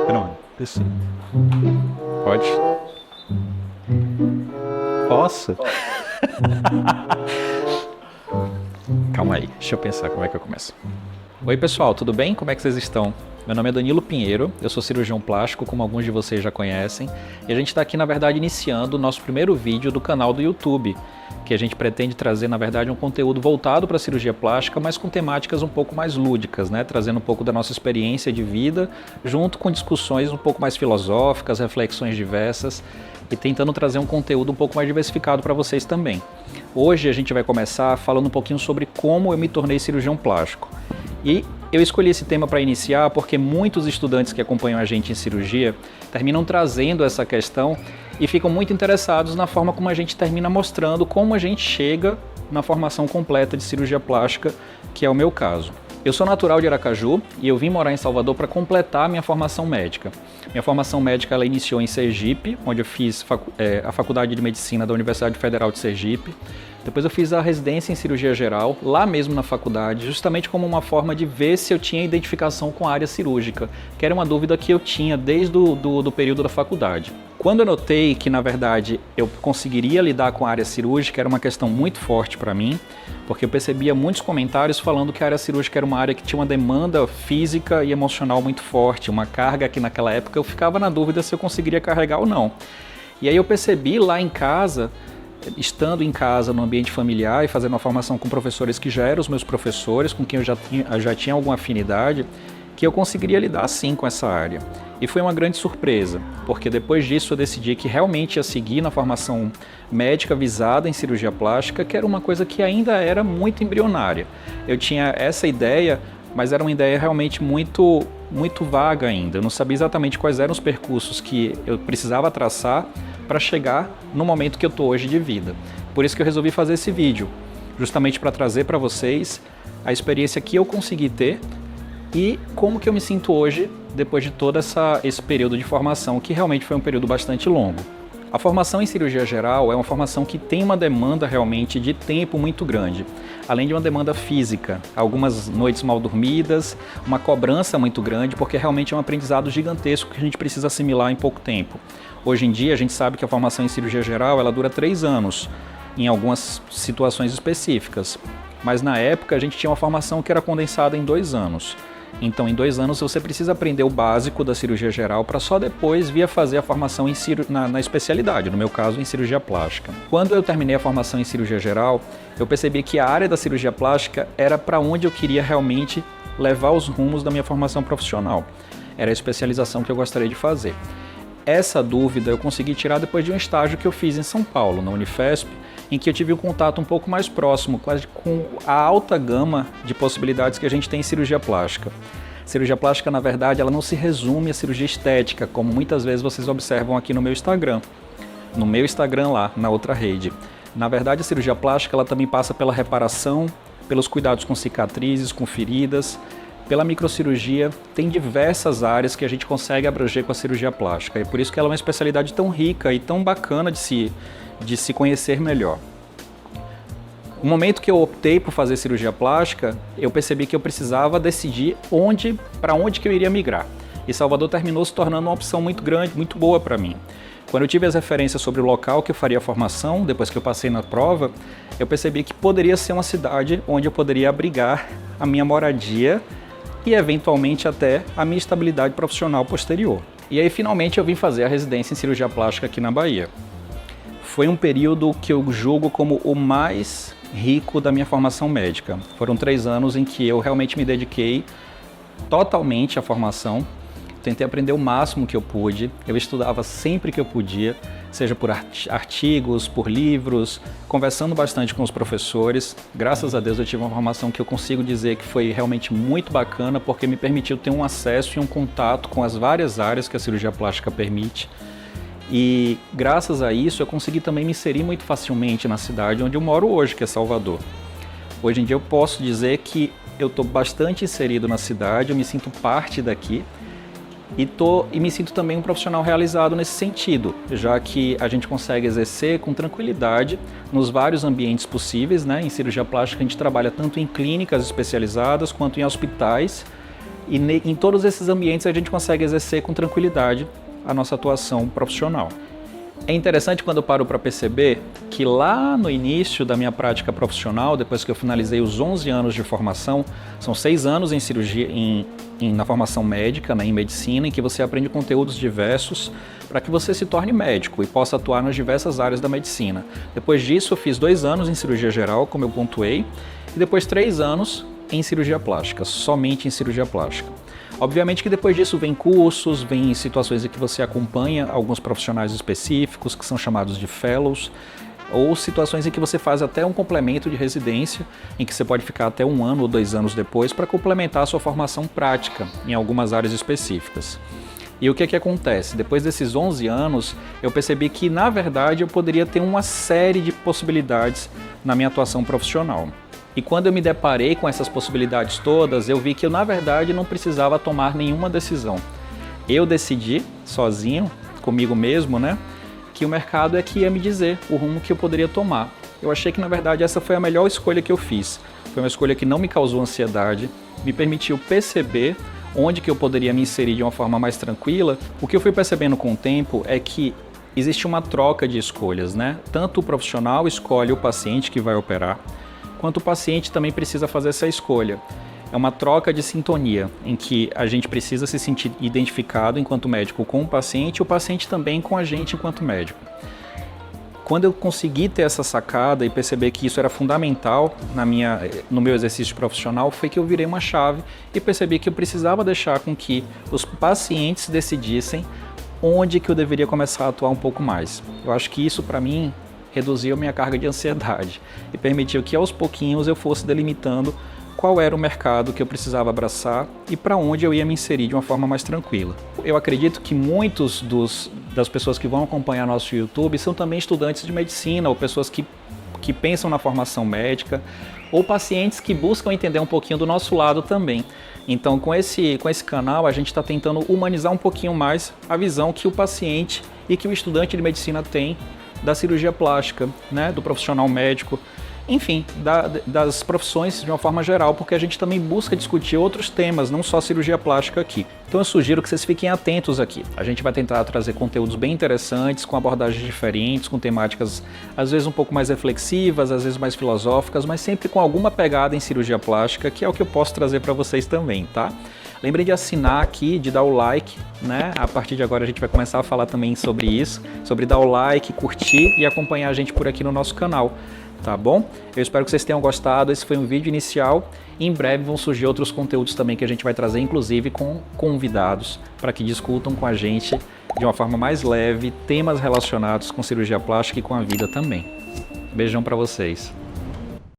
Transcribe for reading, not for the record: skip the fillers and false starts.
Pronto. Isso. Pode? Posso? Calma aí, deixa eu pensar como é que eu começo. Oi pessoal, tudo bem? Como é que vocês estão? Meu nome é Danilo Pinheiro, eu sou cirurgião plástico, como alguns de vocês já conhecem, e a gente está aqui na verdade iniciando o nosso primeiro vídeo do canal do YouTube, que a gente pretende trazer na verdade um conteúdo voltado para a cirurgia plástica, mas com temáticas um pouco mais lúdicas, né? Trazendo um pouco da nossa experiência de vida, junto com discussões um pouco mais filosóficas, reflexões diversas, e tentando trazer um conteúdo um pouco mais diversificado para vocês também. Hoje a gente vai começar falando um pouquinho sobre como eu me tornei cirurgião plástico. E eu escolhi esse tema para iniciar porque muitos estudantes que acompanham a gente em cirurgia terminam trazendo essa questão e ficam muito interessados na forma como a gente termina mostrando como a gente chega na formação completa de cirurgia plástica, que é o meu caso. Eu sou natural de Aracaju e eu vim morar em Salvador para completar a minha formação médica. Minha formação médica ela iniciou em Sergipe, onde eu fiz a Faculdade de Medicina da Universidade Federal de Sergipe. Depois eu fiz a residência em cirurgia geral, lá mesmo na faculdade, justamente como uma forma de ver se eu tinha identificação com a área cirúrgica, que era uma dúvida que eu tinha desde o período da faculdade. Quando eu notei que, na verdade, eu conseguiria lidar com a área cirúrgica, era uma questão muito forte para mim, porque eu percebia muitos comentários falando que a área cirúrgica era uma área que tinha uma demanda física e emocional muito forte, uma carga que naquela época eu ficava na dúvida se eu conseguiria carregar ou não. E aí eu percebi lá em casa, estando em casa no ambiente familiar e fazendo uma formação com professores que já eram os meus professores, com quem eu já tinha alguma afinidade, que eu conseguiria lidar sim com essa área. E foi uma grande surpresa, porque depois disso eu decidi que realmente ia seguir na formação médica visada em cirurgia plástica, que era uma coisa que ainda era muito embrionária. Eu tinha essa ideia, mas era uma ideia realmente muito vaga ainda. Eu não sabia exatamente quais eram os percursos que eu precisava traçar para chegar no momento que eu estou hoje de vida. Por isso que eu resolvi fazer esse vídeo, justamente para trazer para vocês a experiência que eu consegui ter e como que eu me sinto hoje depois de todo esse período de formação, que realmente foi um período bastante longo. A formação em cirurgia geral é uma formação que tem uma demanda realmente de tempo muito grande, além de uma demanda física, algumas noites mal dormidas, uma cobrança muito grande, porque realmente é um aprendizado gigantesco que a gente precisa assimilar em pouco tempo. Hoje em dia a gente sabe que a formação em cirurgia geral ela dura 3 anos, em algumas situações específicas, mas na época a gente tinha uma formação que era condensada em 2 anos. Então, em 2 anos, você precisa aprender o básico da cirurgia geral para só depois vir a fazer a formação na especialidade, no meu caso, em cirurgia plástica. Quando eu terminei a formação em cirurgia geral, eu percebi que a área da cirurgia plástica era para onde eu queria realmente levar os rumos da minha formação profissional. Era a especialização que eu gostaria de fazer. Essa dúvida eu consegui tirar depois de um estágio que eu fiz em São Paulo, na Unifesp, em que eu tive um contato um pouco mais próximo com a alta gama de possibilidades que a gente tem em cirurgia plástica. Cirurgia plástica, na verdade, ela não se resume à cirurgia estética, como muitas vezes vocês observam aqui no meu Instagram. No meu Instagram lá, na outra rede. Na verdade, a cirurgia plástica ela também passa pela reparação, pelos cuidados com cicatrizes, com feridas, pela microcirurgia, tem diversas áreas que a gente consegue abranger com a cirurgia plástica. E por isso que ela é uma especialidade tão rica e tão bacana de se conhecer melhor. No momento que eu optei por fazer cirurgia plástica, eu percebi que eu precisava decidir para onde que eu iria migrar. E Salvador terminou se tornando uma opção muito grande, muito boa para mim. Quando eu tive as referências sobre o local que eu faria a formação, depois que eu passei na prova, eu percebi que poderia ser uma cidade onde eu poderia abrigar a minha moradia e eventualmente até a minha estabilidade profissional posterior. E aí finalmente eu vim fazer a residência em cirurgia plástica aqui na Bahia. Foi um período que eu julgo como o mais rico da minha formação médica. Foram 3 anos em que eu realmente me dediquei totalmente à formação. Tentei aprender o máximo que eu pude. Eu estudava sempre que eu podia, seja por artigos, por livros, conversando bastante com os professores. Graças a Deus eu tive uma formação que eu consigo dizer que foi realmente muito bacana, porque me permitiu ter um acesso e um contato com as várias áreas que a cirurgia plástica permite. E graças a isso eu consegui também me inserir muito facilmente na cidade onde eu moro hoje, que é Salvador. Hoje em dia eu posso dizer que eu estou bastante inserido na cidade, eu me sinto parte daqui e me sinto também um profissional realizado nesse sentido, já que a gente consegue exercer com tranquilidade nos vários ambientes possíveis, né? Em cirurgia plástica a gente trabalha tanto em clínicas especializadas quanto em hospitais e em todos esses ambientes a gente consegue exercer com tranquilidade a nossa atuação profissional. É interessante quando eu paro para perceber que lá no início da minha prática profissional, depois que eu finalizei os 11 anos de formação, são 6 anos em cirurgia, na formação médica, né, em medicina, em que você aprende conteúdos diversos para que você se torne médico e possa atuar nas diversas áreas da medicina. Depois disso, eu fiz 2 anos em cirurgia geral, como eu pontuei, e depois 3 anos em cirurgia plástica, somente em cirurgia plástica. Obviamente que depois disso vem cursos, vem situações em que você acompanha alguns profissionais específicos, que são chamados de fellows, ou situações em que você faz até um complemento de residência, em que você pode ficar até 1 ano ou 2 anos depois para complementar a sua formação prática em algumas áreas específicas. E o que acontece? Depois desses 11 anos, eu percebi que, na verdade, eu poderia ter uma série de possibilidades na minha atuação profissional. E quando eu me deparei com essas possibilidades todas, eu vi que eu, na verdade, não precisava tomar nenhuma decisão. Eu decidi, sozinho, comigo mesmo, né, que o mercado é que ia me dizer o rumo que eu poderia tomar. Eu achei que, na verdade, essa foi a melhor escolha que eu fiz. Foi uma escolha que não me causou ansiedade, me permitiu perceber onde que eu poderia me inserir de uma forma mais tranquila. O que eu fui percebendo com o tempo é que existe uma troca de escolhas, né? Tanto o profissional escolhe o paciente que vai operar, quanto o paciente também precisa fazer essa escolha. É uma troca de sintonia, em que a gente precisa se sentir identificado enquanto médico com o paciente e o paciente também com a gente enquanto médico. Quando eu consegui ter essa sacada e perceber que isso era fundamental no meu exercício profissional, foi que eu virei uma chave e percebi que eu precisava deixar com que os pacientes decidissem onde que eu deveria começar a atuar um pouco mais. Eu acho que isso, para mim, reduziu a minha carga de ansiedade e permitiu que aos pouquinhos eu fosse delimitando qual era o mercado que eu precisava abraçar e para onde eu ia me inserir de uma forma mais tranquila. Eu acredito que muitos das pessoas que vão acompanhar nosso YouTube são também estudantes de medicina ou pessoas que pensam na formação médica ou pacientes que buscam entender um pouquinho do nosso lado também. Então, com esse canal, a gente está tentando humanizar um pouquinho mais a visão que o paciente e que o estudante de medicina tem da cirurgia plástica, né, do profissional médico, enfim, das profissões de uma forma geral, porque a gente também busca discutir outros temas, não só cirurgia plástica aqui. Então eu sugiro que vocês fiquem atentos aqui. A gente vai tentar trazer conteúdos bem interessantes, com abordagens diferentes, com temáticas às vezes um pouco mais reflexivas, às vezes mais filosóficas, mas sempre com alguma pegada em cirurgia plástica, que é o que eu posso trazer para vocês também, tá? Lembrem de assinar aqui, de dar o like, né? A partir de agora a gente vai começar a falar também sobre isso, sobre dar o like, curtir e acompanhar a gente por aqui no nosso canal, tá bom? Eu espero que vocês tenham gostado, esse foi um vídeo inicial e em breve vão surgir outros conteúdos também que a gente vai trazer, inclusive com convidados, para que discutam com a gente de uma forma mais leve temas relacionados com cirurgia plástica e com a vida também. Beijão para vocês!